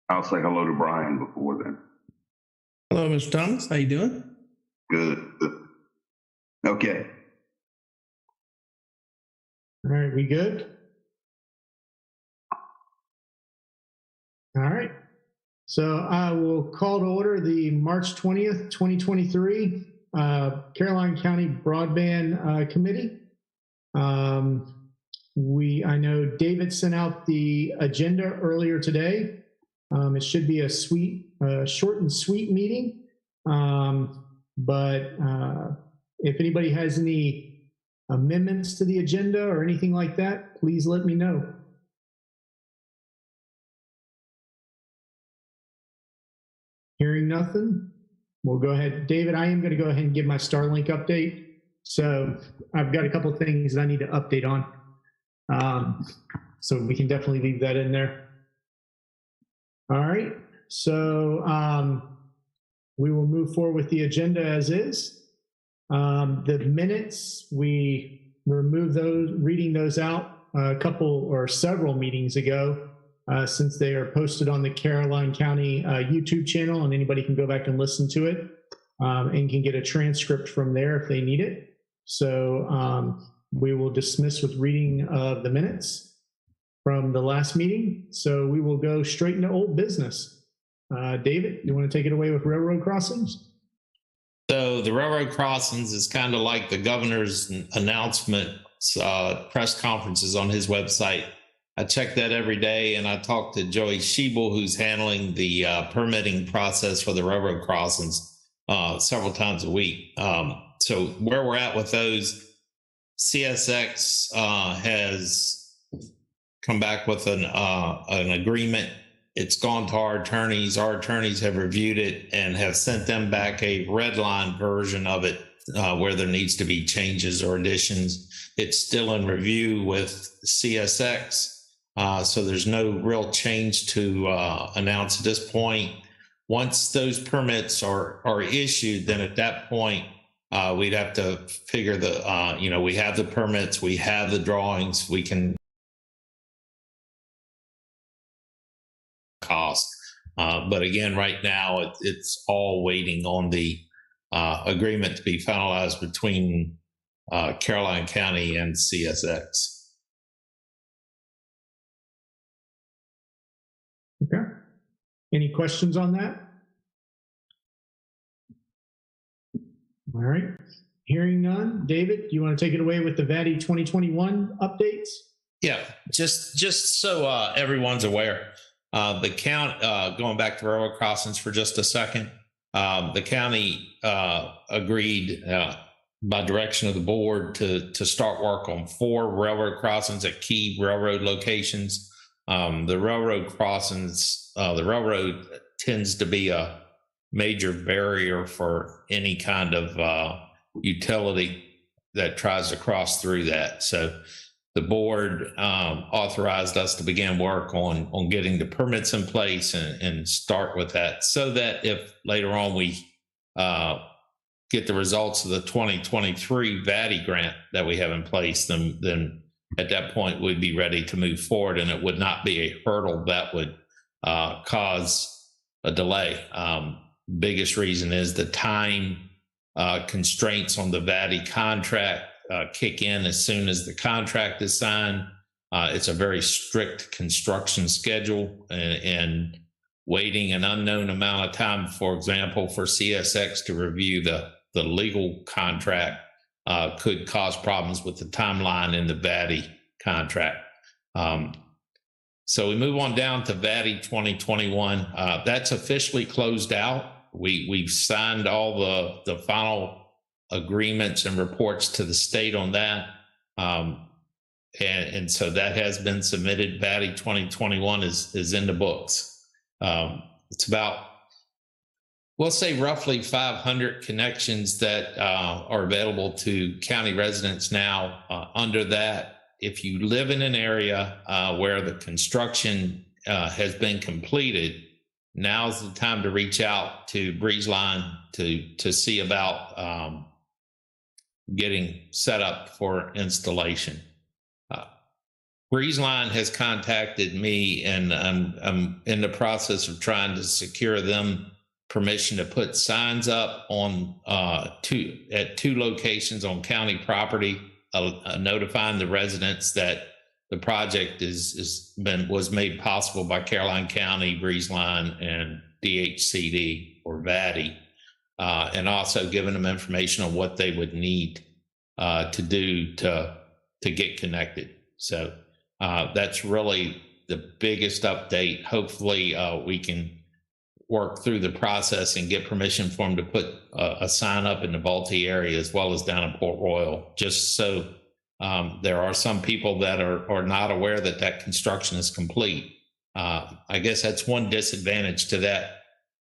I'll say hello to Brian before then. Hello, Mr. Thomas. How you doing? Good. Okay. All right, we good? All right. So I will call to order the March 20th, 2023 Caroline County Broadband Committee. I know David sent out the agenda earlier today. It should be a short and sweet meeting. But if anybody has any amendments to the agenda or anything like that, please let me know. Hearing nothing, we'll go ahead. David, I am going to go ahead and give my Starlink update. So I've got a couple of things that I need to update on. So we can definitely leave that in there. All right. So we will move forward with the agenda as is. The minutes, we removed those, reading those out a couple or several meetings ago. Since they are posted on the Caroline County YouTube channel, and anybody can go back and listen to it and can get a transcript from there if they need it. So we will dismiss with reading of the minutes from the last meeting. So we will go straight into old business. David, you want to take it away with railroad crossings? So the railroad crossings is kind of like the governor's announcement, press conferences on his website. I check that every day, and I talk to Joey Schiebel, who's handling the permitting process for the railroad crossings several times a week. So where we're at with those, CSX has come back with an agreement. It's gone to our attorneys. Our attorneys have reviewed it and have sent them back a red line version of it where there needs to be changes or additions. It's still in review with CSX. So there's no real change to announce at this point. Once those permits are issued, then at that point, we'd have to figure we have the permits, we have the drawings, we can cost. But again, right now, it's all waiting on the agreement to be finalized between Caroline County and CSX. Okay. Any questions on that? All right. Hearing none. David, do you want to take it away with the VATI 2021 updates? Yeah, just so everyone's aware, the county, going back to railroad crossings for just a second, the county agreed by direction of the board to start work on 4 railroad crossings at key railroad locations. The railroad crossings, the railroad tends to be a major barrier for any kind of utility that tries to cross through that. So the board authorized us to begin work on getting the permits in place and start with that, so that if later on we get the results of the 2023 VATI grant that we have in place, then at that point we'd be ready to move forward, and it would not be a hurdle that would cause a delay. Biggest reason is the time constraints on the VATI contract kick in as soon as the contract is signed. It's a very strict construction schedule, and waiting an unknown amount of time, for example, for CSX to review the legal contract could cause problems with the timeline in the VATI contract. So we move on down to VATI 2021. That's officially closed out. We've signed all the final agreements and reports to the state on that. And so that has been submitted. VATI 2021 is in the books. It's about, we'll say, roughly 500 connections that are available to county residents now. Under that, if you live in an area where the construction has been completed, now's the time to reach out to BreezeLine to see about getting set up for installation. Breezeline has contacted me, and I'm in the process of trying to secure them permission to put signs up on two locations on county property, notifying the residents that the project was made possible by Caroline County, Breezeline, and DHCD or VADI, and also giving them information on what they would need to do to get connected. So that's really the biggest update. Hopefully, we can work through the process and get permission for them to put a sign up in the Balti area as well as down in Port Royal, just so there are some people that are not aware that construction is complete. I guess that's one disadvantage to that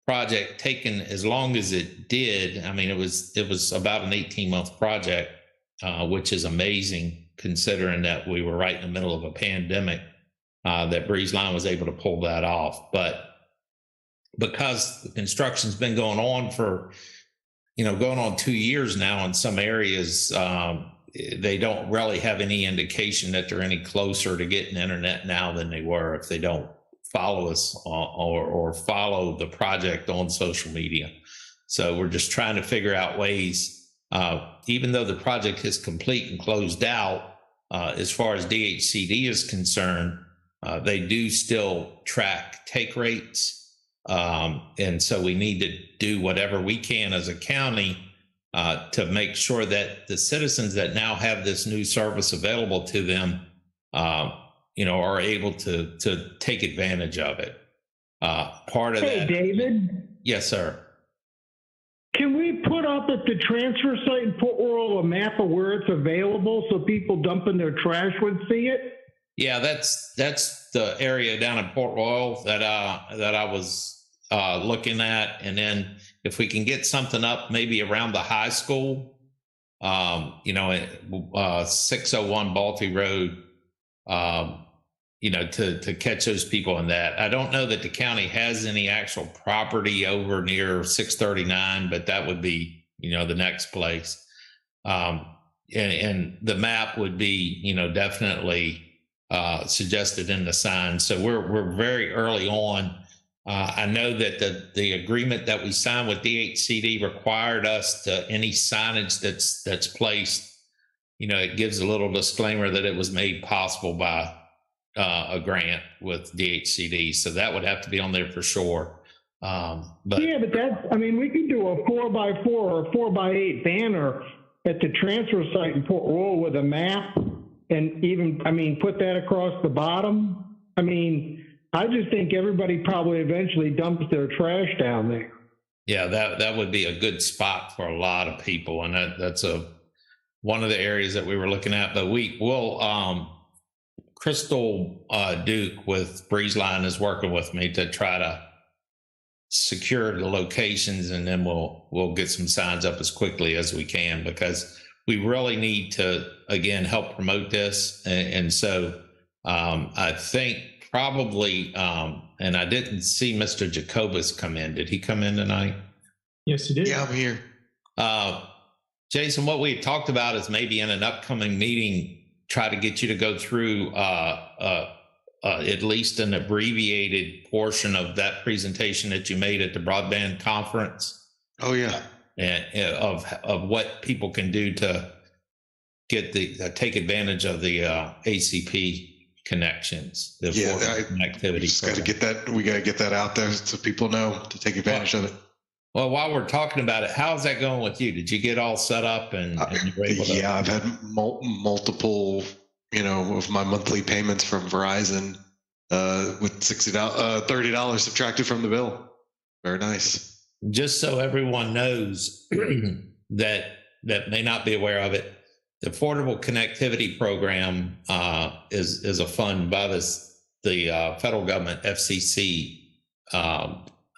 project taking as long as it did. I mean, it was about an 18-month project, which is amazing considering that we were right in the middle of a pandemic, that Breezeline was able to pull that off. But because the construction's been going on for, going on 2 years now in some areas, they don't really have any indication that they're any closer to getting internet now than they were if they don't follow us or follow the project on social media. So we're just trying to figure out ways, even though the project is complete and closed out, as far as DHCD is concerned, they do still track take rates. And so we need to do whatever we can as a county to make sure that the citizens that now have this new service available to them, are able to take advantage of it. Part of that. Hey, David. Yes, sir. Can we put up at the transfer site in Port Royal a map of where it's available so people dumping their trash would see it? Yeah, that's the area down in Port Royal that I was looking at, and then if we can get something up maybe around the high school, 601 Balti Road, to catch those people in that. I don't know that the county has any actual property over near 639, but that would be, the next place. And the map would be, definitely suggested in the sign. So we're very early on. I know that the agreement that we signed with DHCD required us to any signage that's placed, it gives a little disclaimer that it was made possible by a grant with DHCD. So that would have to be on there for sure. But we could do a 4x4 or a 4x8 banner at the transfer site in Port Royal with a map and even, put that across the bottom. I just think everybody probably eventually dumps their trash down there. Yeah, that would be a good spot for a lot of people. And that's one of the areas that we were looking at, but we will, Crystal Duke with Breezeline is working with me to try to secure the locations, and then we'll get some signs up as quickly as we can, because we really need to, again, help promote this. And so I think probably, and I didn't see Mr. Jacobus come in. Did he come in tonight? Yes, he did. Yeah, I'm here. Jason, what we had talked about is maybe in an upcoming meeting, try to get you to go through at least an abbreviated portion of that presentation that you made at the Broadband conference. Oh yeah. And of what people can do to get take advantage of the ACP connections, the connectivity. Just got to get that. We got to get that out there so people know to take advantage of it. Well, while we're talking about it, how's that going with you? Did you get all set up and you were able to? Yeah, I've had multiple, of my monthly payments from Verizon with $30 subtracted from the bill. Very nice. Just so everyone knows that may not be aware of it, the Affordable Connectivity Program is a fund by the federal government. FCC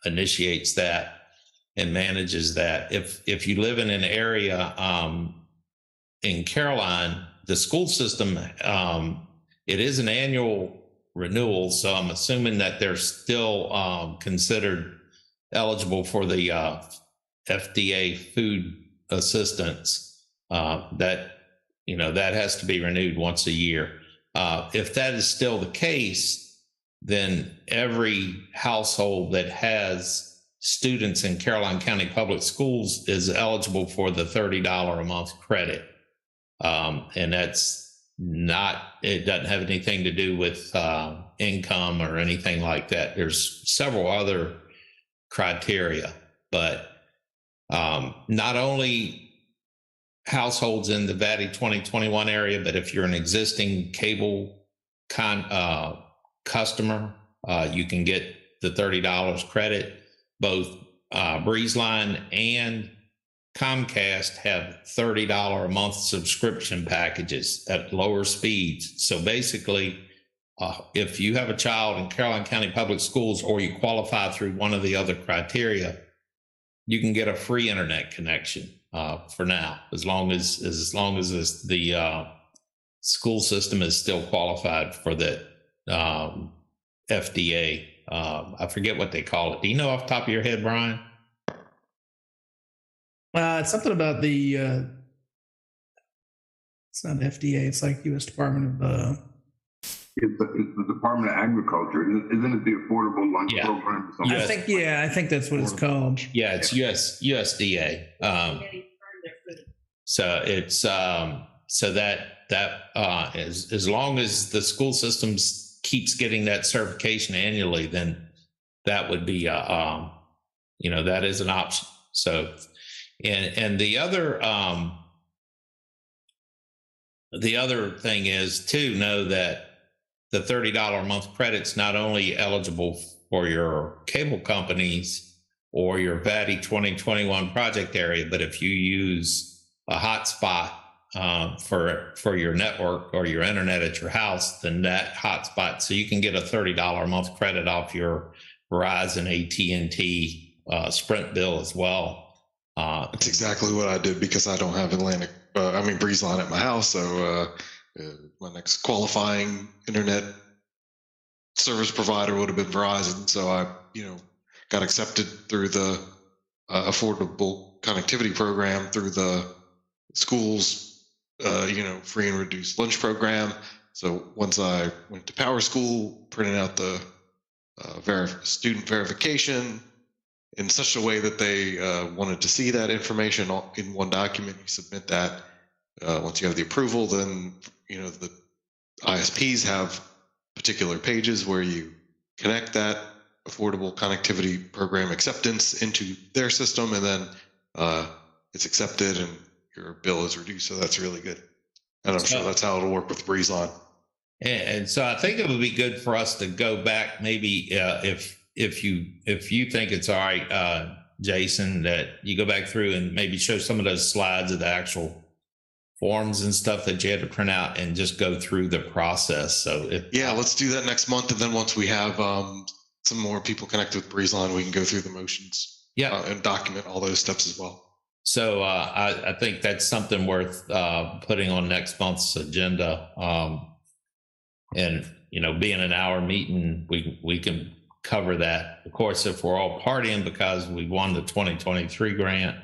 initiates that and manages that. If you live in an area in Caroline, the school system, it is an annual renewal, so I'm assuming that they're still considered eligible for the FDA food assistance. That has to be renewed once a year. If that is still the case, then every household that has students in Caroline County Public Schools is eligible for the $30 a month credit. And that's not, it doesn't have anything to do with income or anything like that. There's several other criteria, but not only households in the VATI 2021 area, but if you're an existing cable customer, you can get the $30 credit. Both BreezeLine and Comcast have $30 a month subscription packages at lower speeds. So basically, if you have a child in Caroline County Public Schools or you qualify through one of the other criteria, you can get a free internet connection for now, as long as the school system is still qualified for that FDA. I forget what they call it. Do you know off the top of your head, Brian? It's something about the. It's not FDA. It's like U.S. Department of. It's the Department of Agriculture. Isn't it the Affordable Lunch Program? Or something? I think that's what it's called. Yeah, it's USDA. So it's so that as long as the school systems keeps getting that certification annually, then that would be that is an option. So and the other thing is to know that the $30 a month credit's not only eligible for your cable companies or your VATI 2021 project area, but if you use a hotspot for your network or your internet at your house, then that hotspot, so you can get a $30 a month credit off your Verizon, AT&T, Sprint bill as well. That's exactly what I did because I don't have BreezeLine at my house. So my next qualifying internet service provider would have been Verizon. So I, got accepted through the affordable connectivity program through the school's, free and reduced lunch program. So once I went to Power School, printed out the student verification in such a way that they wanted to see that information in one document. You submit that. Once you have the approval, then the ISPs have particular pages where you connect that affordable connectivity program acceptance into their system, and then it's accepted and your bill is reduced. So that's really good. And I'm sure that's how it'll work with BreezeLine. And so I think it would be good for us to go back, maybe if you think it's all right, Jason, that you go back through and maybe show some of those slides of the actual forms and stuff that you had to print out and just go through the process. So let's do that next month. And then once we have some more people connected with BreezeLine, we can go through the motions and document all those steps as well. So I think that's something worth putting on next month's agenda. And, being an hour meeting, we can cover that. Of course, if we're all partying because we won the 2023 grant,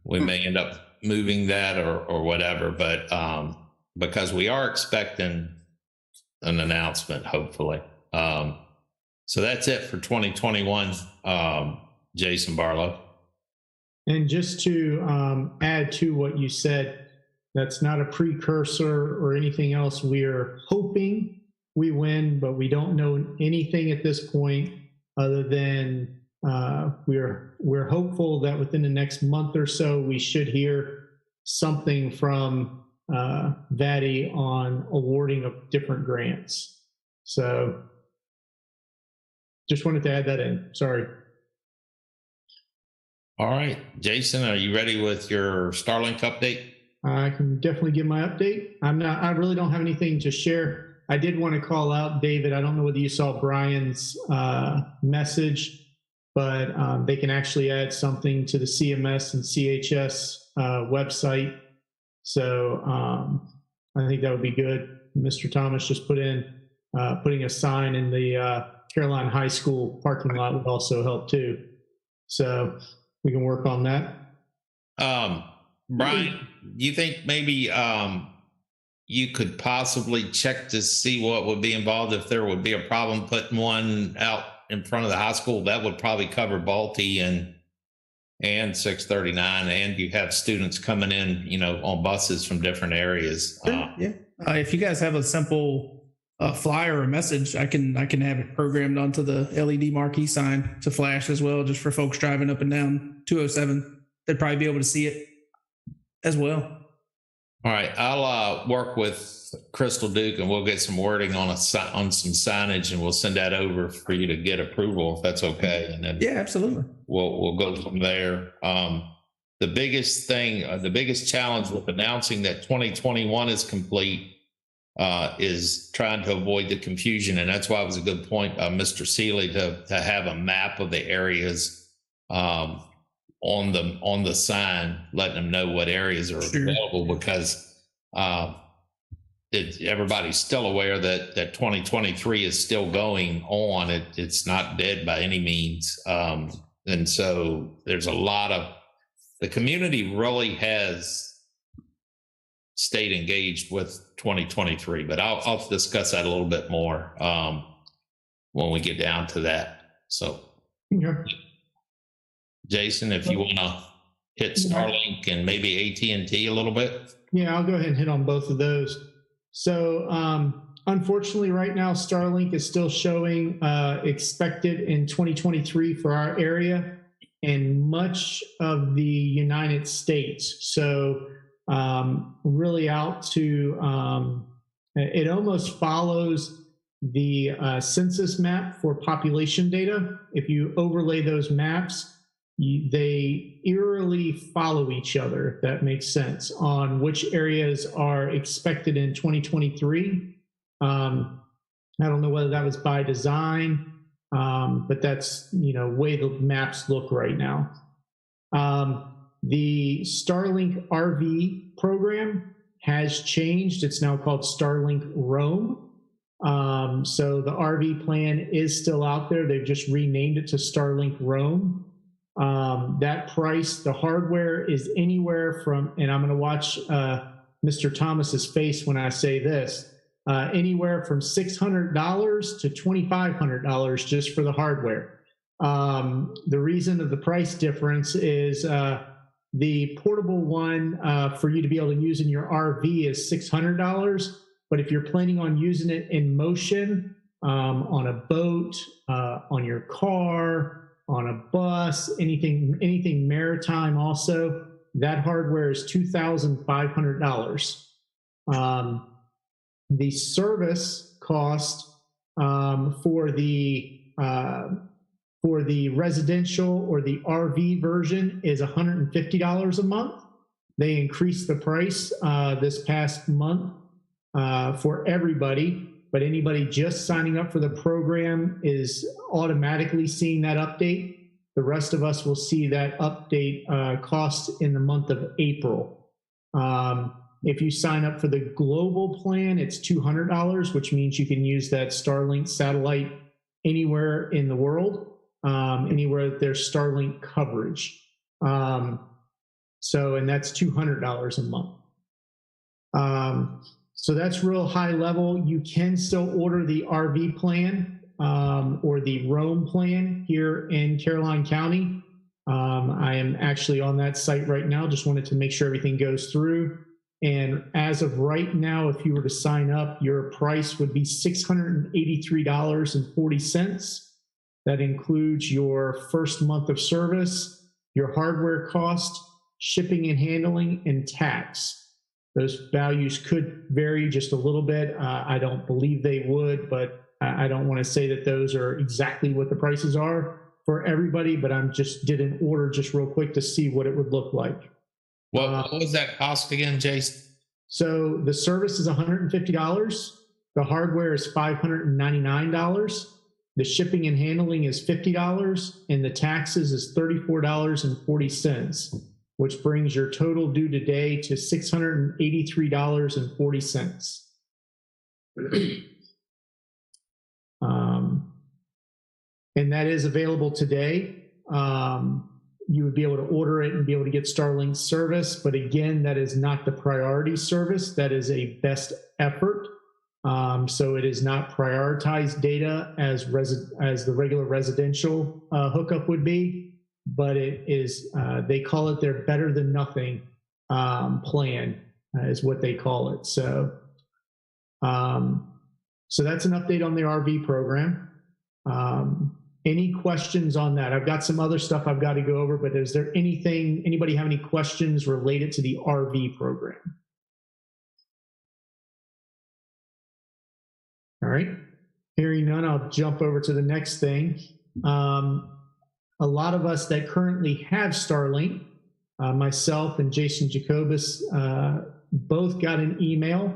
we may end up moving that or whatever, but because we are expecting an announcement, hopefully. So that's it for 2021, Jason Barlow. And just to add to what you said, that's not a precursor or anything else. We're hoping we win, but we don't know anything at this point other than we're hopeful that within the next month or so, we should hear something from VATI on awarding of different grants. So just wanted to add that in. Sorry. All right, Jason, are you ready with your Starlink update? I can definitely give my update. I really don't have anything to share. I did want to call out, David, I don't know whether you saw Brian's message, but they can actually add something to the CMS and CHS website. So I think that would be good. Mr. Thomas just put in putting a sign in the Caroline High School parking lot would also help too. So we can work on that. Brian, do you think maybe you could possibly check to see what would be involved if there would be a problem putting one out in front of the high school. That would probably cover Balti and 639, and you have students coming in, you know, on buses from different areas. Yeah. If you guys have a simple flyer or message, I can have it programmed onto the LED marquee sign to flash as well, just for folks driving up and down 207. They'd probably be able to see it as well. All right, I'll work with Crystal Duke, and we'll get some wording on some signage, and we'll send that over for you to get approval if that's okay. And then yeah, absolutely. We'll go from there. The biggest thing, the biggest challenge with announcing that 2021 is complete is trying to avoid the confusion, and that's why it was a good point, Mr. Seeley, to have a map of the areas on the sign, letting them know what areas are available, because everybody's still aware that 2023 is still going on. It's not dead by any means. And so there's a lot of, the community really has stayed engaged with 2023, but I'll discuss that a little bit more when we get down to that. So Jason, if you want to hit Starlink and maybe AT&T a little bit. Yeah, I'll go ahead and hit on both of those. So unfortunately, right now, Starlink is still showing expected in 2023 for our area and much of the United States. So really out to, it almost follows the census map for population data. If you overlay those maps, they eerily follow each other, if that makes sense, on which areas are expected in 2023. I don't know whether that was by design, but that's, you know, way the maps look right now. The Starlink RV program has changed. It's now called Starlink Roam. So the RV plan is still out there. They've just renamed it to Starlink Roam. That price, the hardware is anywhere from, and I'm going to watch Mr. Thomas's face when I say this, anywhere from $600 to $2,500 just for the hardware. The reason of the price difference is the portable one for you to be able to use in your RV is $600, but if you're planning on using it in motion, on a boat, on your car, on a bus, anything maritime also, that hardware is $2,500. The service cost for the residential or the RV version is $150 a month. They increased the price this past month for everybody, but anybody just signing up for the program is automatically seeing that update. The rest of us will see that update cost in the month of April. If you sign up for the global plan, it's $200, which means you can use that Starlink satellite anywhere in the world, anywhere that there's Starlink coverage. And that's $200 a month. So that's real high level. You can still order the RV plan or the Roam plan here in Caroline County. I am actually on that site right now. Just wanted to make sure everything goes through. And as of right now, if you were to sign up, your price would be $683.40. That includes your first month of service, your hardware cost, shipping and handling, and tax. Those values could vary just a little bit. I don't believe they would, but I don't want to say that those are exactly what the prices are for everybody, but I'm just did an order just real quick to see what it would look like. What was that cost again, Jason? So the service is $150. The hardware is $599. The shipping and handling is $50, and the taxes is $34.40, which brings your total due today to $683.40. And that is available today. you would be able to order it and be able to get Starlink service. But again, that is not the priority service. That is a best effort. So it is not prioritized data as the regular residential hookup would be, but it is, they call it their better than nothing plan is what they call it. So, so that's an update on the RV program. Any questions on that? I've got some other stuff I've got to go over, but is there anybody have any questions related to the RV program? All right, hearing none, I'll jump over to the next thing. A lot of us that currently have Starlink, myself and Jason Jacobus, both got an email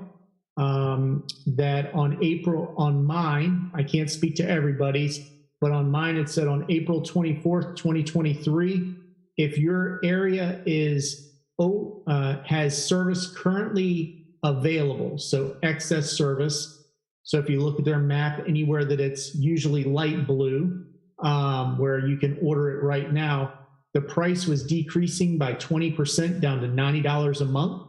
that on mine, I can't speak to everybody's, but on mine it said on April 24th, 2023, if your area has service currently available, so excess service. So if you look at their map, anywhere that it's usually light blue, where you can order it right now, the price was decreasing by 20% down to $90 a month.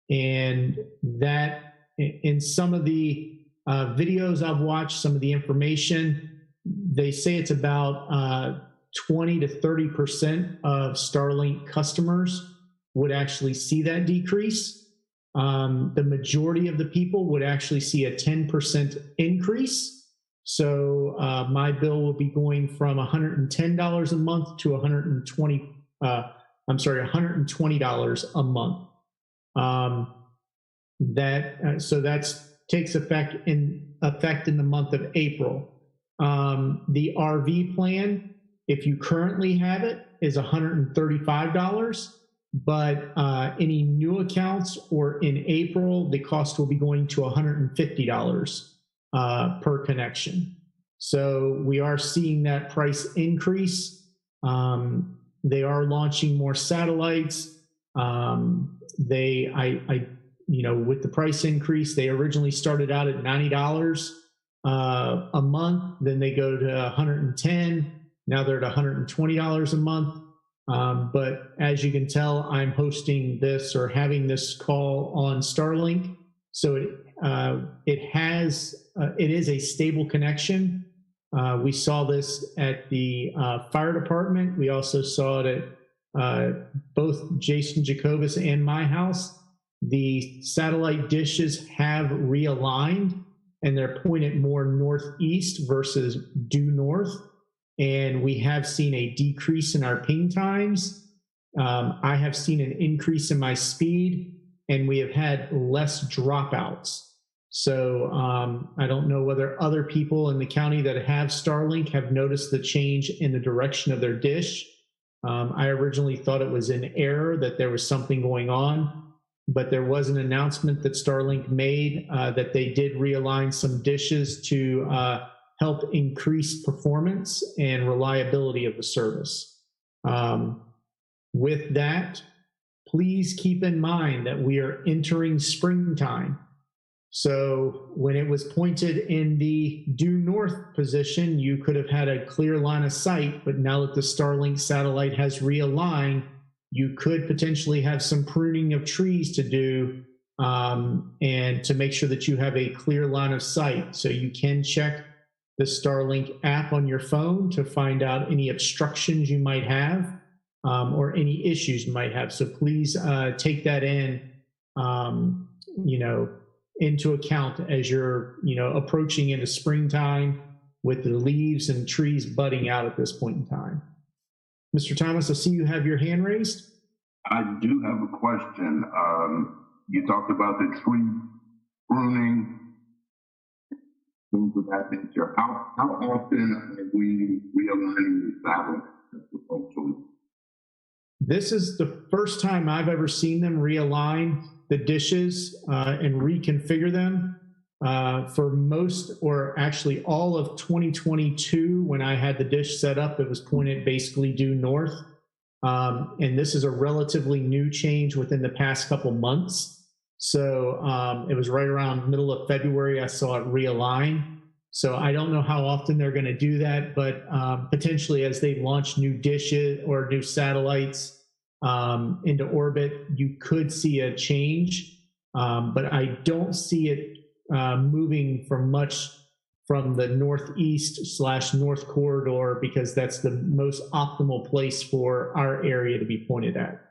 And that, in some of the videos I've watched, some of the information, they say it's about 20 to 30% of Starlink customers would actually see that decrease. The majority of the people would actually see a 10% increase. So my bill will be going from $110 a month to $120 a month. So that takes effect in the month of April. The RV plan, if you currently have it, is $135. But any new accounts or in April, the cost will be going to $150 per connection. So we are seeing that price increase. They are launching more satellites. With the price increase, they originally started out at $90 a month. Then they go to $110. Now they're at $120 a month. But as you can tell, I'm hosting this or having this call on Starlink. So it is a stable connection. We saw this at the fire department. We also saw it at both Jason Jacobus and my house. The satellite dishes have realigned and they're pointed more northeast versus due north. And we have seen a decrease in our ping times. I have seen an increase in my speed, and we have had less dropouts. So I don't know whether other people in the county that have Starlink have noticed the change in the direction of their dish. I originally thought it was an error, that there was something going on, but there was an announcement that Starlink made that they did realign some dishes to help increase performance and reliability of the service. With that, please keep in mind that we are entering springtime. So when it was pointed in the due north position, you could have had a clear line of sight, but now that the Starlink satellite has realigned, you could potentially have some pruning of trees to do and to make sure that you have a clear line of sight. So you can check the Starlink app on your phone to find out any obstructions you might have or any issues you might have. So please take that into account as you're, approaching into springtime with the leaves and trees budding out at this point in time. Mr. Thomas, I see you have your hand raised. I do have a question. You talked about the tree pruning, things of that nature. How often are we realigning the satellite? This is the first time I've ever seen them realign the dishes and reconfigure them. For most, or actually all of 2022, when I had the dish set up, it was pointed basically due north. And this is a relatively new change within the past couple months. So it was right around middle of February, I saw it realign. So I don't know how often they're going to do that, but potentially as they launch new dishes or new satellites into orbit, you could see a change. But I don't see it moving from the northeast/north corridor, because that's the most optimal place for our area to be pointed at.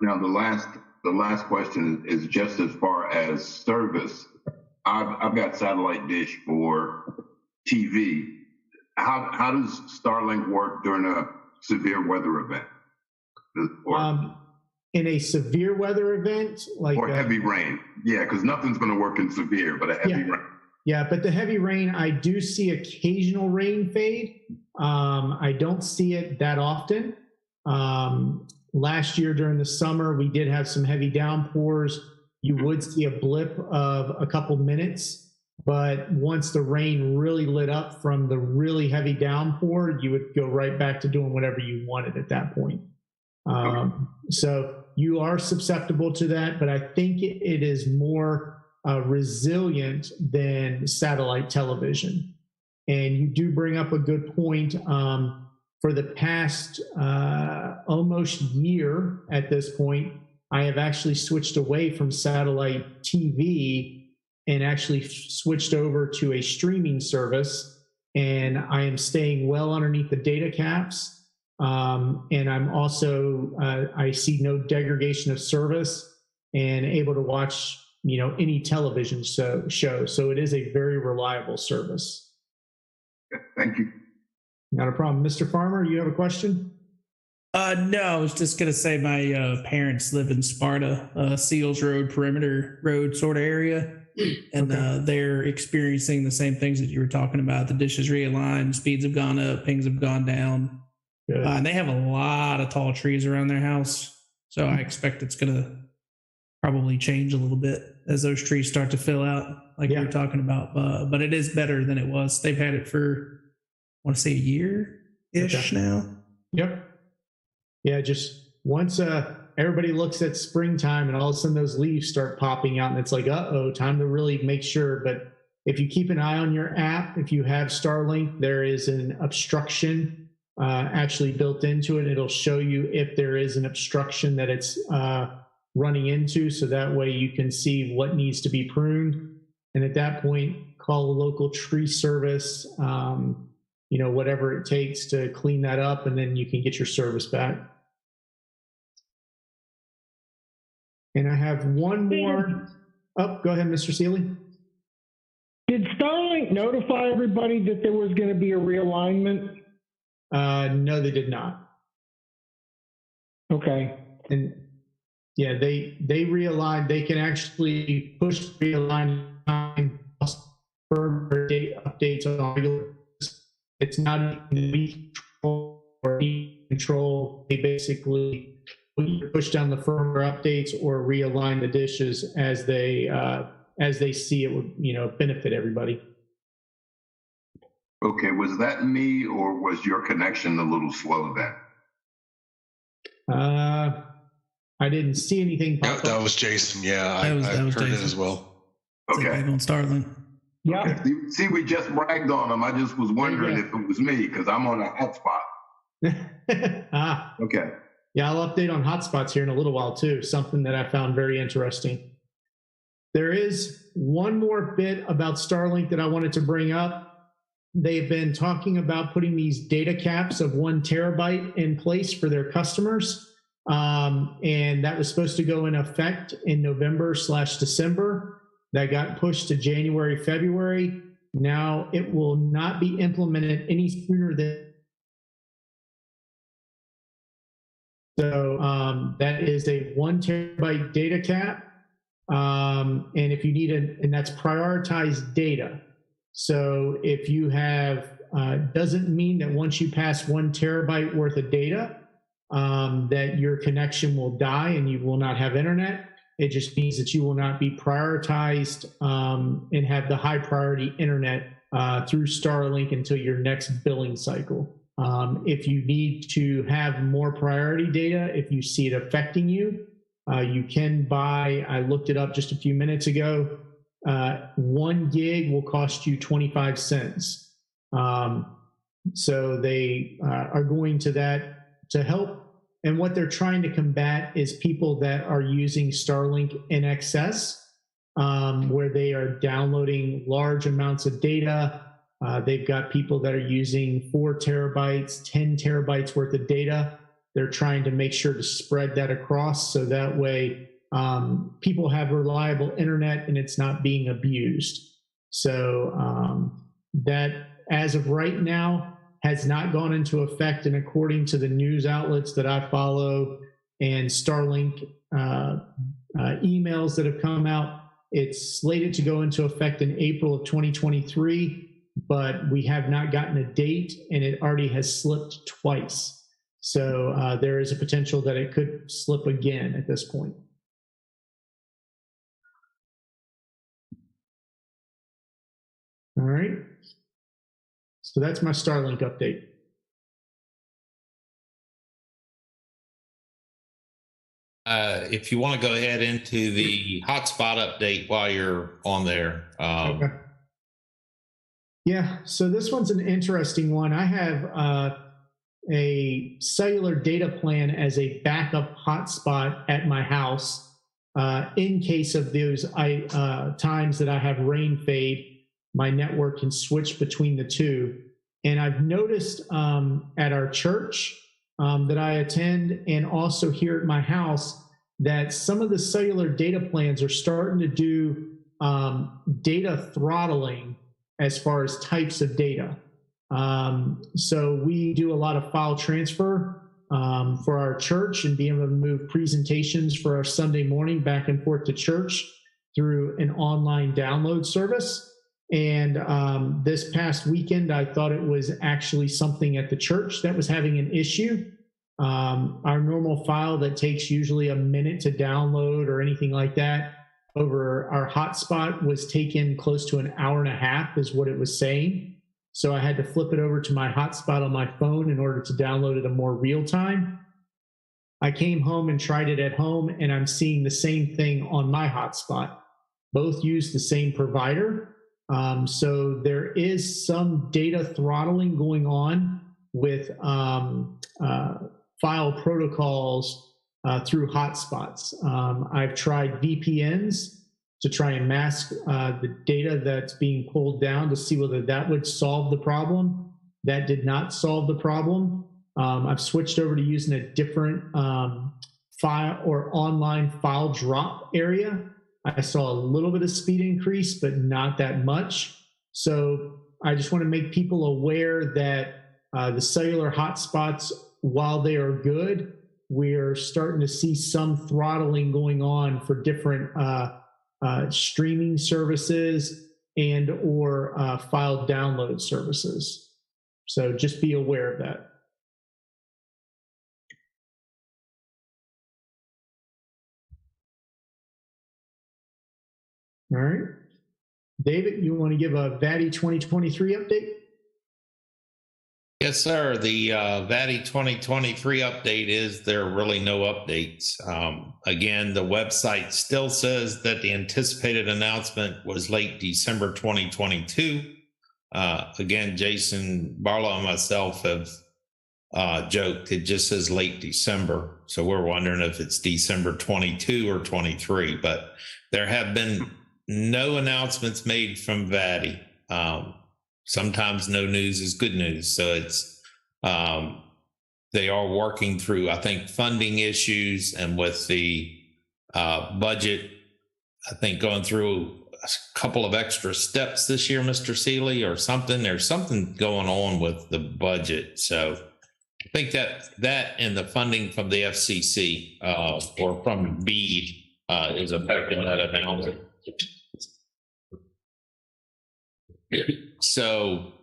Now, the last question is just as far as service. I've got satellite dish for TV. How does Starlink work during a severe weather event? In a severe weather event, like or heavy rain, yeah, because nothing's going to work in severe, but a heavy rain. Yeah, but the heavy rain, I do see occasional rain fade. I don't see it that often. Last year during the summer, we did have some heavy downpours. You would see a blip of a couple minutes, but once the rain really lit up from the really heavy downpour, you would go right back to doing whatever you wanted at that point. So you are susceptible to that, but I think it is more resilient than satellite television. And you do bring up a good point. For the past almost year at this point, I have actually switched away from satellite TV and actually switched over to a streaming service. And I am staying well underneath the data caps. And I'm also, I see no degradation of service and able to watch, any television show. So it is a very reliable service. Thank you. Not a problem. Mr. Farmer, you have a question? No, I was just going to say my parents live in Sparta, Seals Road, Perimeter Road sort of area. And they're experiencing the same things that you were talking about. The dish is realigned, speeds have gone up, pings have gone down. And they have a lot of tall trees around their house. So I expect it's going to probably change a little bit as those trees start to fill out, like you were talking about. But it is better than it was. They've had it for, I want to say, a year-ish now. Yep. Yeah, just once everybody looks at springtime and all of a sudden those leaves start popping out and it's like, uh-oh, time to really make sure. But if you keep an eye on your app, if you have Starlink, there is an obstruction actually built into it. It'll show you if there is an obstruction that it's running into, so that way you can see what needs to be pruned. And at that point, call a local tree service, whatever it takes to clean that up, and then you can get your service back. And I have one more. Oh, go ahead, Mr. Seeley. Did Starlink notify everybody that there was going to be a realignment? No, they did not. Okay. And yeah, they realigned. They can actually push realign firmware date updates on regular. It's not we control or control. They basically push down the firmware updates or realign the dishes as they see it would benefit everybody. Okay, was that me or was your connection a little slow then? I didn't see anything pop up. That was Jason. Yeah, I heard Jason. It as well. Okay. On Starlink. Yeah. Okay. See, we just bragged on him. I just was wondering if it was me because I'm on a hotspot. Okay. Yeah, I'll update on hotspots here in a little while too. Something that I found very interesting. There is one more bit about Starlink that I wanted to bring up. They've been talking about putting these data caps of 1 terabyte in place for their customers. And that was supposed to go in effect in November/December. That got pushed to January, February. Now it will not be implemented any sooner than. So that is a 1 terabyte data cap. And if you need and that's prioritized data. So if you have, doesn't mean that once you pass 1 terabyte worth of data, that your connection will die and you will not have internet. It just means that you will not be prioritized and have the high priority internet through Starlink until your next billing cycle. If you need to have more priority data, if you see it affecting you, you can buy, I looked it up just a few minutes ago, 1 gig will cost you 25 cents. So they are going to that to help. And what they're trying to combat is people that are using Starlink in excess, where they are downloading large amounts of data. They've got people that are using 4 terabytes, 10 terabytes worth of data. They're trying to make sure to spread that across so that way people have reliable internet and it's not being abused. So that, as of right now, has not gone into effect. And according to the news outlets that I follow and Starlink emails that have come out, it's slated to go into effect in April of 2023, but we have not gotten a date, and it already has slipped twice. So there is a potential that it could slip again at this point. All right. So that's my Starlink update. If you want to go ahead into the hotspot update while you're on there. Okay. Yeah, so this one's an interesting one. I have a cellular data plan as a backup hotspot at my house in case of those times that I have rain fade. My network can switch between the two. And I've noticed at our church that I attend and also here at my house that some of the cellular data plans are starting to do data throttling as far as types of data. So we do a lot of file transfer for our church and being able to move presentations for our Sunday morning back and forth to church through an online download service. And this past weekend, I thought it was actually something at the church that was having an issue. Our normal file that takes usually a minute to download or anything like that over our hotspot was taken close to an hour and a half is what it was saying. So I had to flip it over to my hotspot on my phone in order to download it in more real time. I came home and tried it at home, and I'm seeing the same thing on my hotspot. Both use the same provider. So there is some data throttling going on with file protocols through hotspots. I've tried VPNs to try and mask the data that's being pulled down to see whether that would solve the problem. That did not solve the problem. I've switched over to using a different file or online file drop area. I saw a little bit of speed increase, but not that much. So I just want to make people aware that the cellular hotspots, while they are good, we're starting to see some throttling going on for different streaming services and or file download services. So just be aware of that. All right. David, you want to give a VATI 2023 update? Yes, sir. The VATI 2023 update is there are really no updates. Again, the website still says that the anticipated announcement was late December 2022. Again, Jason Barlow and myself have joked it just says late December. So we're wondering if it's December 22 or 23, but there have been no announcements made from VATI. Sometimes no news is good news. So it's they are working through, I think, funding issues, and with the budget, I think going through a couple of extra steps this year, Mr. Seeley, or something. There's something going on with the budget. So I think that and the funding from the FCC or from BEAD is affecting that announcement. So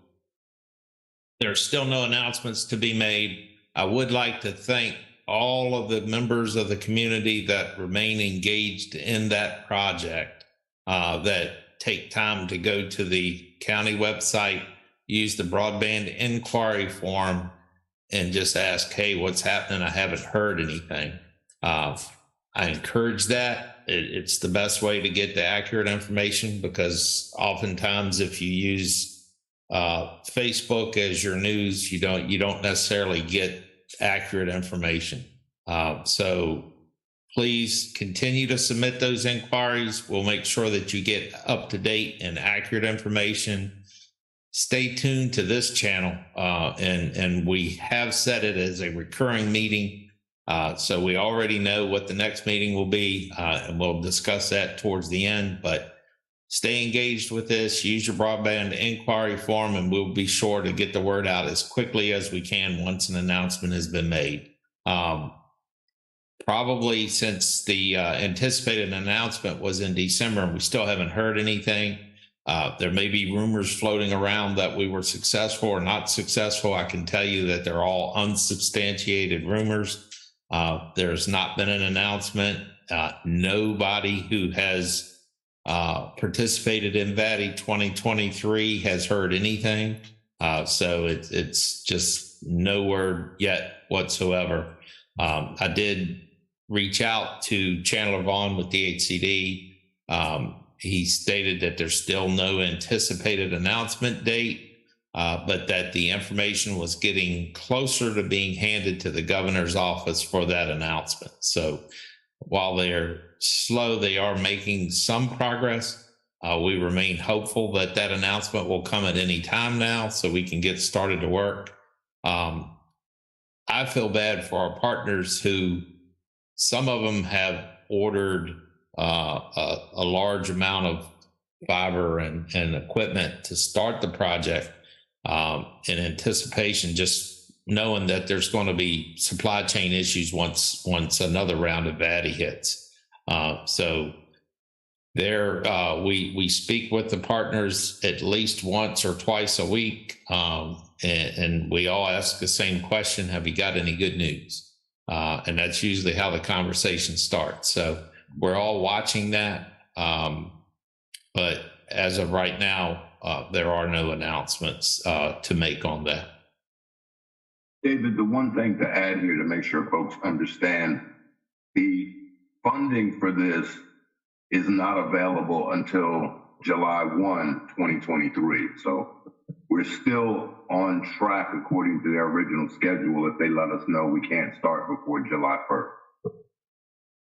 there's still no announcements to be made. I would like to thank all of the members of the community that remain engaged in that project, that take time to go to the county website, use the broadband inquiry form, and just ask, hey, what's happening? I haven't heard anything. I encourage that. It's the best way to get the accurate information, because oftentimes if you use Facebook as your news, you don't necessarily get accurate information. So please continue to submit those inquiries. We'll make sure that you get up to date and accurate information. Stay tuned to this channel, and we have set it as a recurring meeting. So we already know what the next meeting will be, and we'll discuss that towards the end. But stay engaged with this. Use your broadband inquiry form, and we'll be sure to get the word out as quickly as we can once an announcement has been made. Probably since the anticipated announcement was in December and we still haven't heard anything. There may be rumors floating around that we were successful or not successful. I can tell you that they're all unsubstantiated rumors. There's not been an announcement. Nobody who has participated in VATI 2023 has heard anything. So it's just no word yet whatsoever. I did reach out to Chandler Vaughn with DHCD. He stated that there's still no anticipated announcement date, but that the information was getting closer to being handed to the governor's office for that announcement. So while they're slow, they are making some progress. We remain hopeful that that announcement will come at any time now so we can get started to work. I feel bad for our partners who, some of them have ordered a large amount of fiber and equipment to start the project in anticipation, just knowing that there's going to be supply chain issues once another round of VATI hits. So there, we speak with the partners at least once or twice a week, and we all ask the same question: have you got any good news? And that's usually how the conversation starts. So we're all watching that. But as of right now, there are no announcements to make on that. David, the one thing to add here to make sure folks understand, the funding for this is not available until July 1, 2023. So we're still on track according to their original schedule if they let us know we can't start before July 1st.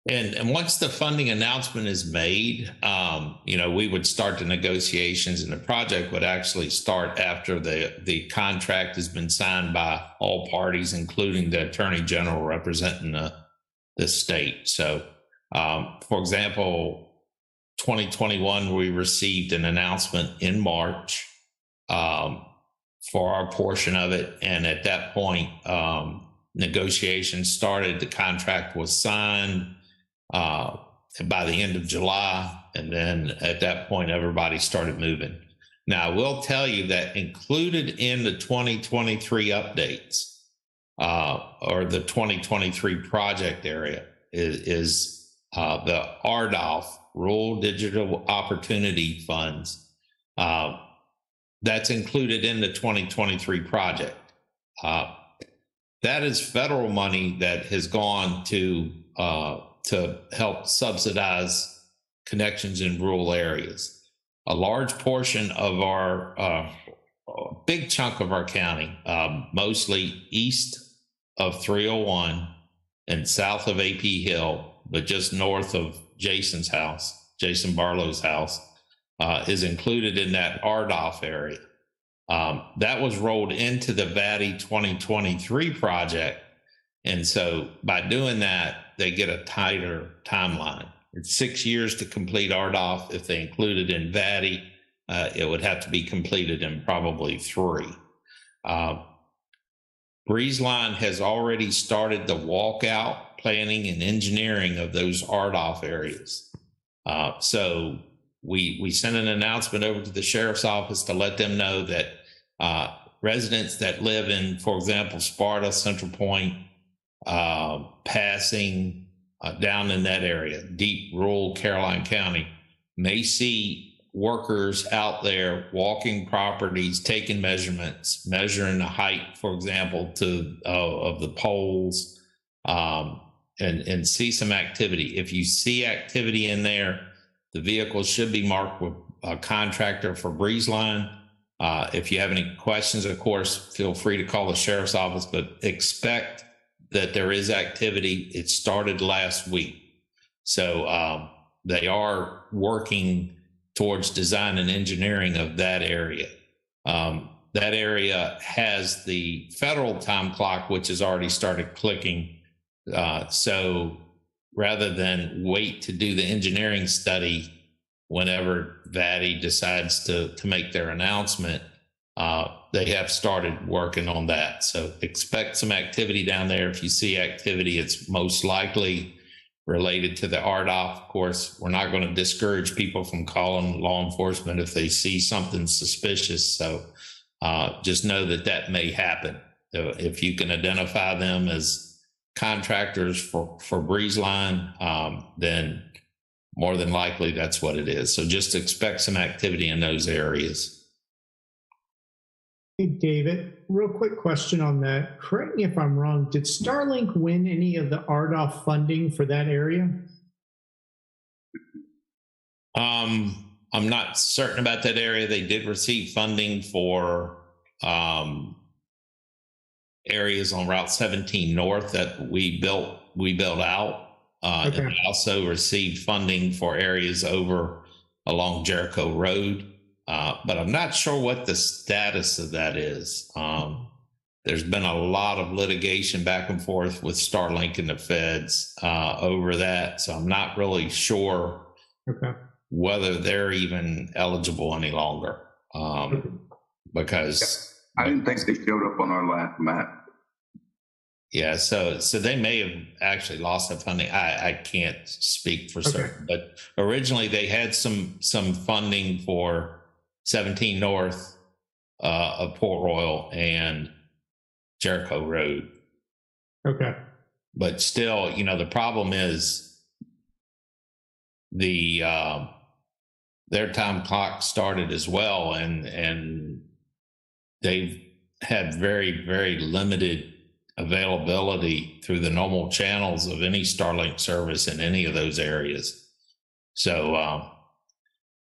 And once the funding announcement is made, we would start the negotiations, and the project would actually start after the contract has been signed by all parties, including the Attorney General representing the state. So, for example, 2021, we received an announcement in March for our portion of it. And at that point, negotiations started. The contract was signed by the end of July. And then at that point, everybody started moving. Now, I will tell you that included in the 2023 updates or the 2023 project area is the RDOF, Rural Digital Opportunity Funds. That's included in the 2023 project. That is federal money that has gone to help subsidize connections in rural areas. A large portion of our, a big chunk of our county, mostly east of 301 and south of AP Hill, but just north of Jason Barlow's house, is included in that RDOF area. That was rolled into the VATI 2023 project. And so by doing that, they get a tighter timeline. It's 6 years to complete RDOF. If they include it in VATI, it would have to be completed in probably 3. Breezeline has already started the walkout planning and engineering of those RDOF areas. So we sent an announcement over to the sheriff's office to let them know that residents that live in, for example, Sparta, Central Point, Passing, down in that area, deep rural Caroline County, may see workers out there walking properties, taking measuring the height, for example, of the poles, and see some activity. If you see activity in there, the vehicle should be marked with a contractor for Breezeline. If you have any questions, of course, feel free to call the sheriff's office, but expect that there is activity. It started last week. So they are working towards design and engineering of that area. That area has the federal time clock, which has already started clicking. So rather than wait to do the engineering study whenever VATI decides to make their announcement, they have started working on that. So expect some activity down there. If you see activity, it's most likely related to the RDOF. Of course, we're not going to discourage people from calling law enforcement if they see something suspicious. So just know that that may happen. So if you can identify them as contractors for Breezeline, then more than likely that's what it is. So just expect some activity in those areas. Hey, David, real quick question on that. Correct me if I'm wrong. Did Starlink win any of the RDOF funding for that area? I'm not certain about that area. They did receive funding for areas on Route 17 North that we built out. Okay. And they also received funding for areas over along Jericho Road. But I'm not sure what the status of that is. There's been a lot of litigation back and forth with Starlink and the feds over that. So I'm not really sure whether they're even eligible any longer. Because I didn't think they showed up on our last map. Yeah, so they may have actually lost that funding. I can't speak for certain, but originally they had some funding for 17 North of Port Royal and Jericho Road. Okay. But still, the problem is their time clock started as well, and they've had very, very limited availability through the normal channels of any Starlink service in any of those areas. So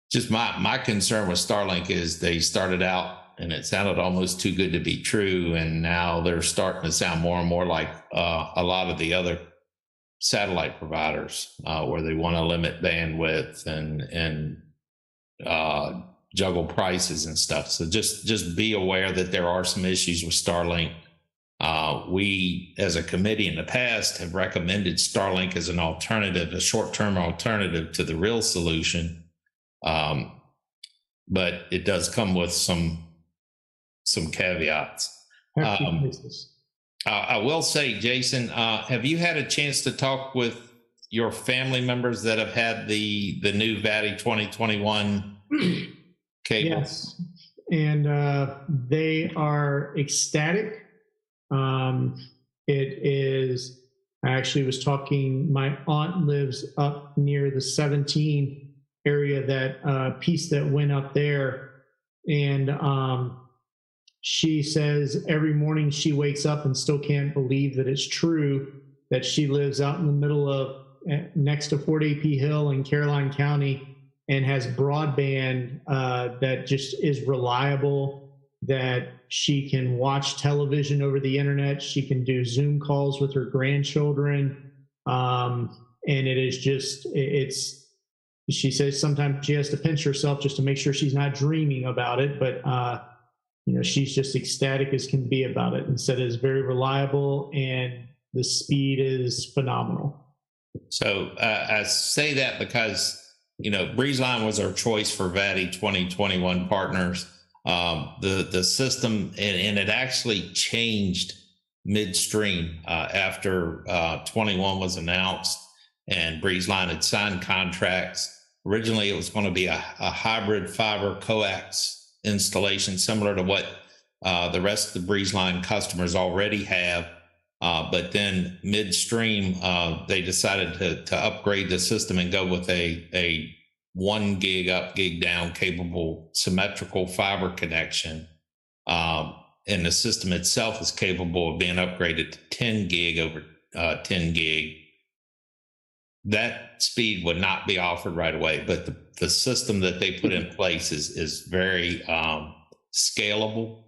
just my concern with Starlink is they started out and it sounded almost too good to be true, and now they're starting to sound more and more like a lot of the other satellite providers where they want to limit bandwidth and juggle prices and stuff. So just be aware that there are some issues with Starlink. We, as a committee in the past, have recommended Starlink as an alternative, a short-term alternative to the real solution. But it does come with some caveats. I will say, Jason, have you had a chance to talk with your family members that have had the new VATI 2021 cable? Yes, and they are ecstatic. It is, I actually was talking, my aunt lives up near the 17 area, that piece that went up there. And she says every morning she wakes up and still can't believe that it's true that she lives out in the middle of, next to Fort AP Hill in Caroline County, and has broadband that just is reliable, that she can watch television over the internet. She can do Zoom calls with her grandchildren. And it is just, she says sometimes she has to pinch herself just to make sure she's not dreaming about it. But, she's just ecstatic as can be about it, and said it is very reliable and the speed is phenomenal. So I say that because, Breezeline was our choice for VATI 2021 partners. The system, and it actually changed midstream after 21 was announced and Breezeline had signed contracts. Originally, it was going to be a hybrid fiber coax installation, similar to what the rest of the Breezeline customers already have. But then midstream, they decided to upgrade the system and go with a 1 gig up, gig down capable symmetrical fiber connection. And the system itself is capable of being upgraded to 10 gig over 10 gig that speed would not be offered right away. But the system that they put in place is very scalable,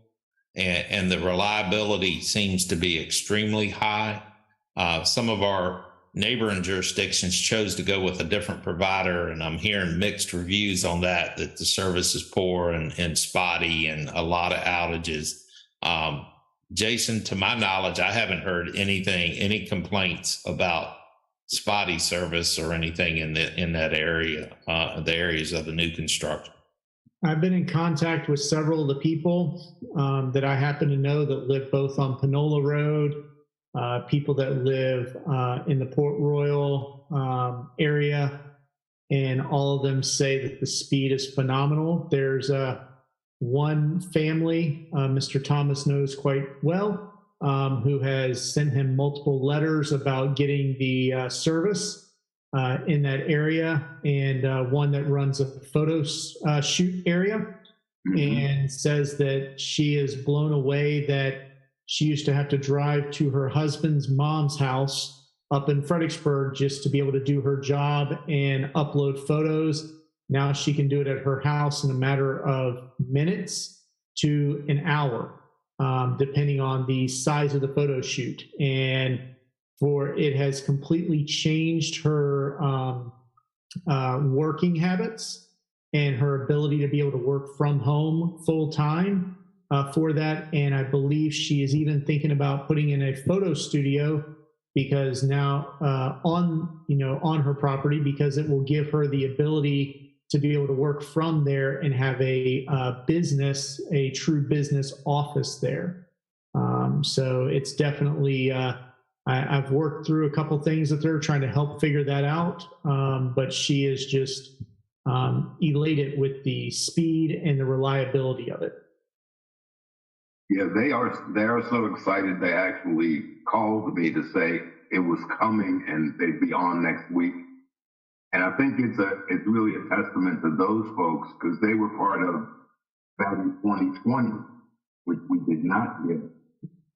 and the reliability seems to be extremely high. Some of our neighboring jurisdictions chose to go with a different provider, and I'm hearing mixed reviews on that the service is poor and spotty and a lot of outages. Jason, to my knowledge, I haven't heard any complaints about spotty service or anything in that area, the areas of the new construction. I've been in contact with several of the people that I happen to know that live both on Panola Road, people that live in the Port Royal area, and all of them say that the speed is phenomenal. There's one family, Mr. Thomas knows quite well, who has sent him multiple letters about getting the service in that area, and one that runs a photo shoot area, and says that she is blown away that she used to have to drive to her husband's mom's house up in Fredericksburg just to be able to do her job and upload photos. Now she can do it at her house in a matter of minutes to an hour, depending on the size of the photo shoot. And it has completely changed her working habits and her ability to be able to work from home full time for that. And I believe she is even thinking about putting in a photo studio, because now on her property, because it will give her the ability to be able to work from there and have a true business office there. So it's definitely, I've worked through a couple things that they're trying to help figure that out. But she is just elated with the speed and the reliability of it. Yeah, they are so excited. They actually called me to say it was coming and they'd be on next week. And I think it's really a testament to those folks, because they were part of Valley 2020, which we did not get.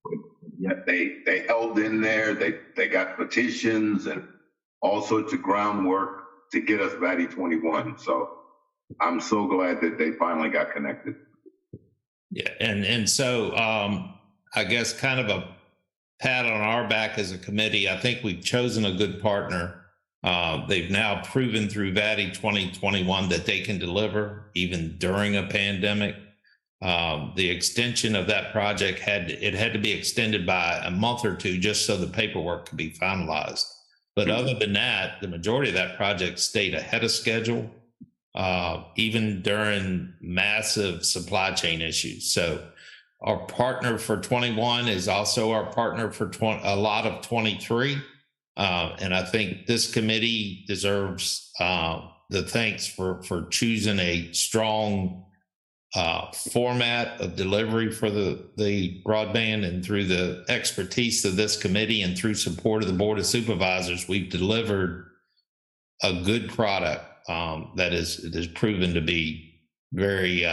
But yet they held in there. They got petitions and all sorts of groundwork to get us Valley 21. So I'm so glad that they finally got connected. Yeah, and so I guess kind of a pat on our back as a committee. I think we've chosen a good partner. They've now proven through VATI 2021 that they can deliver even during a pandemic. The extension of that project had to be extended by a month or two just so the paperwork could be finalized. But other than that, the majority of that project stayed ahead of schedule, even during massive supply chain issues. So our partner for 21 is also our partner for a lot of 23. And I think this committee deserves the thanks for choosing a strong format of delivery for the broadband, and through the expertise of this committee and through support of the Board of Supervisors, we've delivered a good product that is proven to be very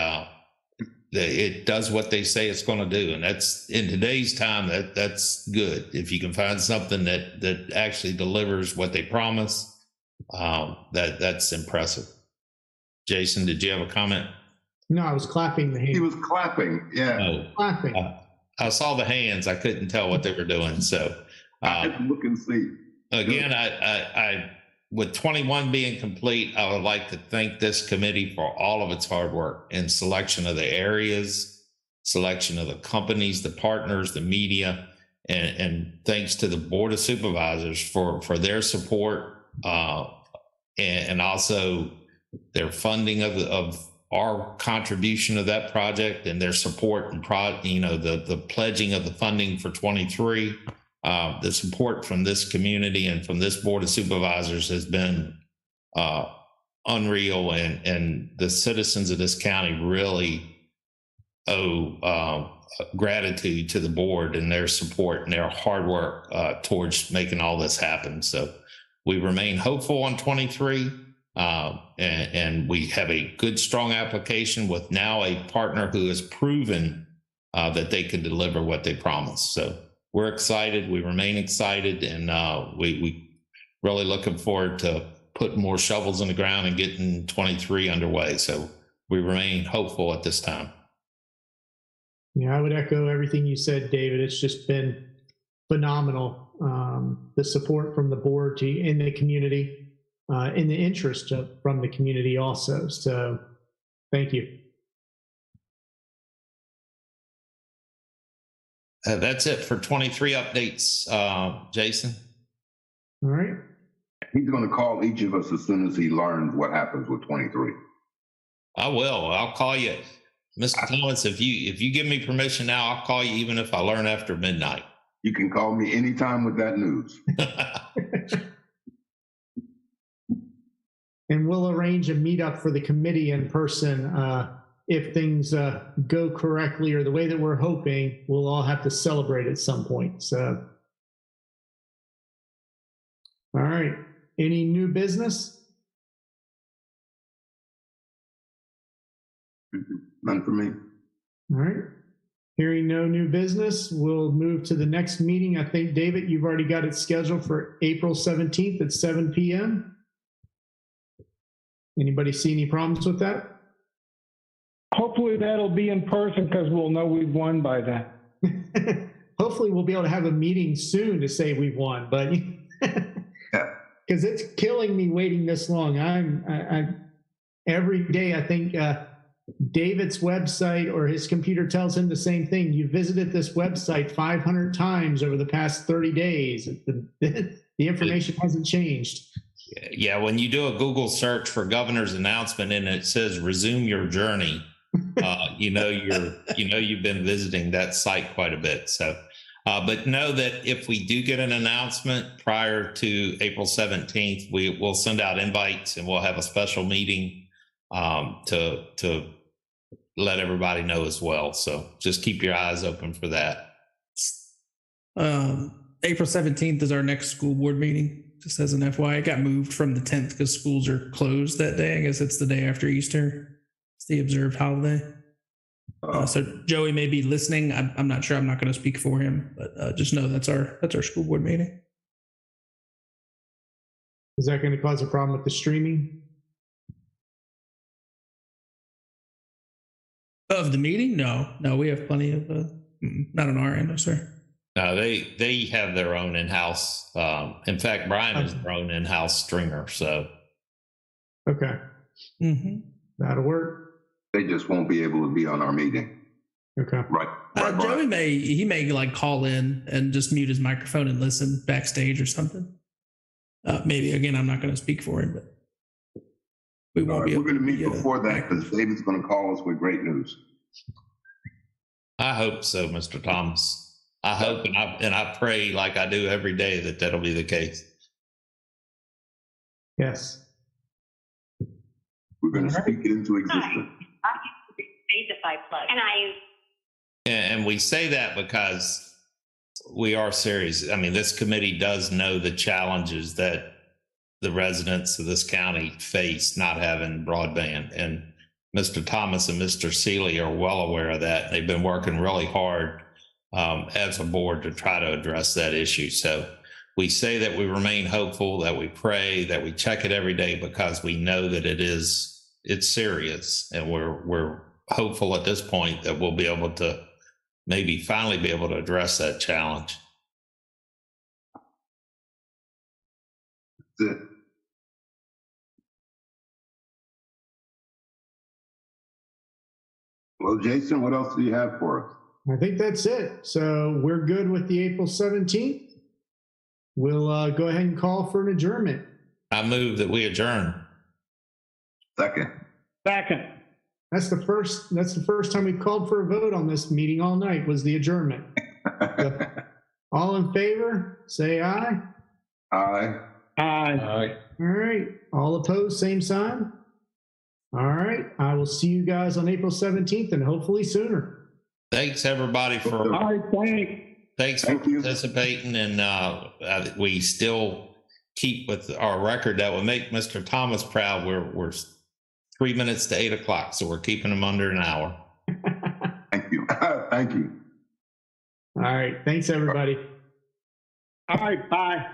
it does what they say it's going to do. And that's, in today's time, that's good. If you can find something that actually delivers what they promise, that's impressive. Jason, did you have a comment? No, I was clapping the hands. He was clapping. Yeah. Oh, clapping. I saw the hands. I couldn't tell what they were doing. So I had to look and see. Again, I with 21 being complete, I would like to thank this committee for all of its hard work in selection of the areas, selection of the companies, the partners, the media, and thanks to the Board of Supervisors for their support and also their funding of our contribution of that project, and their support and the pledging of the funding for 23. The support from this community and from this Board of Supervisors has been unreal, and the citizens of this county really owe gratitude to the board and their support and their hard work towards making all this happen. So we remain hopeful on 23, and we have a good, strong application with now a partner who has proven that they can deliver what they promised. So we're excited. We remain excited, and we really looking forward to putting more shovels in the ground and getting 23 underway. So we remain hopeful at this time. Yeah, I would echo everything you said, David. It's just been phenomenal. The support from the board in the community, in the interest from the community also. So thank you. That's it for 23 updates, Jason. All right. He's going to call each of us as soon as he learns what happens with 23. I will. I'll call you, Mr. Thomas. If you give me permission now, I'll call you even if I learn after midnight. You can call me anytime with that news. And we'll arrange a meetup for the committee in person. If things go correctly or the way that we're hoping, we'll all have to celebrate at some point. So, all right. Any new business? None for me. All right. Hearing no new business, we'll move to the next meeting. I think, David, you've already got it scheduled for April 17th at 7 p.m. Anybody see any problems with that? Hopefully that'll be in person because we'll know we've won by then. Hopefully we'll be able to have a meeting soon to say we've won, but because it's killing me waiting this long. I'm every day I think David's website or his computer tells him the same thing. You visited this website 500 times over the past 30 days. The information hasn't changed. Yeah, when you do a Google search for governor's announcement and it says resume your journey, you've been visiting that site quite a bit. So, but know that if we do get an announcement prior to April 17th, we'll send out invites and we'll have a special meeting to let everybody know as well. So just keep your eyes open for that. April 17th is our next school board meeting. Just as an FYI, it got moved from the 10th because schools are closed that day. I guess it's the day after Easter. It's the observed holiday. So Joey may be listening. I'm not sure. I'm not going to speak for him, but just know that's our school board meeting. Is that going to cause a problem with the streaming? Of the meeting? No, we have plenty of, not on our end, no, sir. No, they have their own in-house. In fact, Brian is their own in-house streamer. So, okay, that'll work. They just won't be able to be on our meeting. Okay, right. Joey may like call in and just mute his microphone and listen backstage or something. Maybe again, I'm not going to speak for him, but we won't be. We're going to meet before that because David's going to call us with great news. I hope so, Mr. Thomas. I hope and I pray like I do every day that'll be the case. Yes. We're going to speak it into existence. And we say that because we are serious. I mean, this committee does know the challenges that the residents of this county face not having broadband. And Mr. Thomas and Mr. Seeley are well aware of that. They've been working really hard as a board to try to address that issue. So we say that we remain hopeful, that we pray, that we check it every day because we know that it's serious, and we're hopeful at this point that we'll be able to maybe finally be able to address that challenge. That's it. Well, Jason, what else do you have for us? I think that's it. So we're good with the April 17th. We'll go ahead and call for an adjournment. I move that we adjourn. Second. That's the first time we called for a vote on this meeting all night was the adjournment. So, all in favor, say aye. Aye. Aye. All right. All opposed, same sign. All right. I will see you guys on April 17th and hopefully sooner. Thanks everybody for participating, and we still keep with our record that will make Mr. Thomas proud. We're 3 minutes to 8 o'clock, so we're keeping him under an hour. Thank you. Thank you. All right. Thanks, everybody. All right. Bye.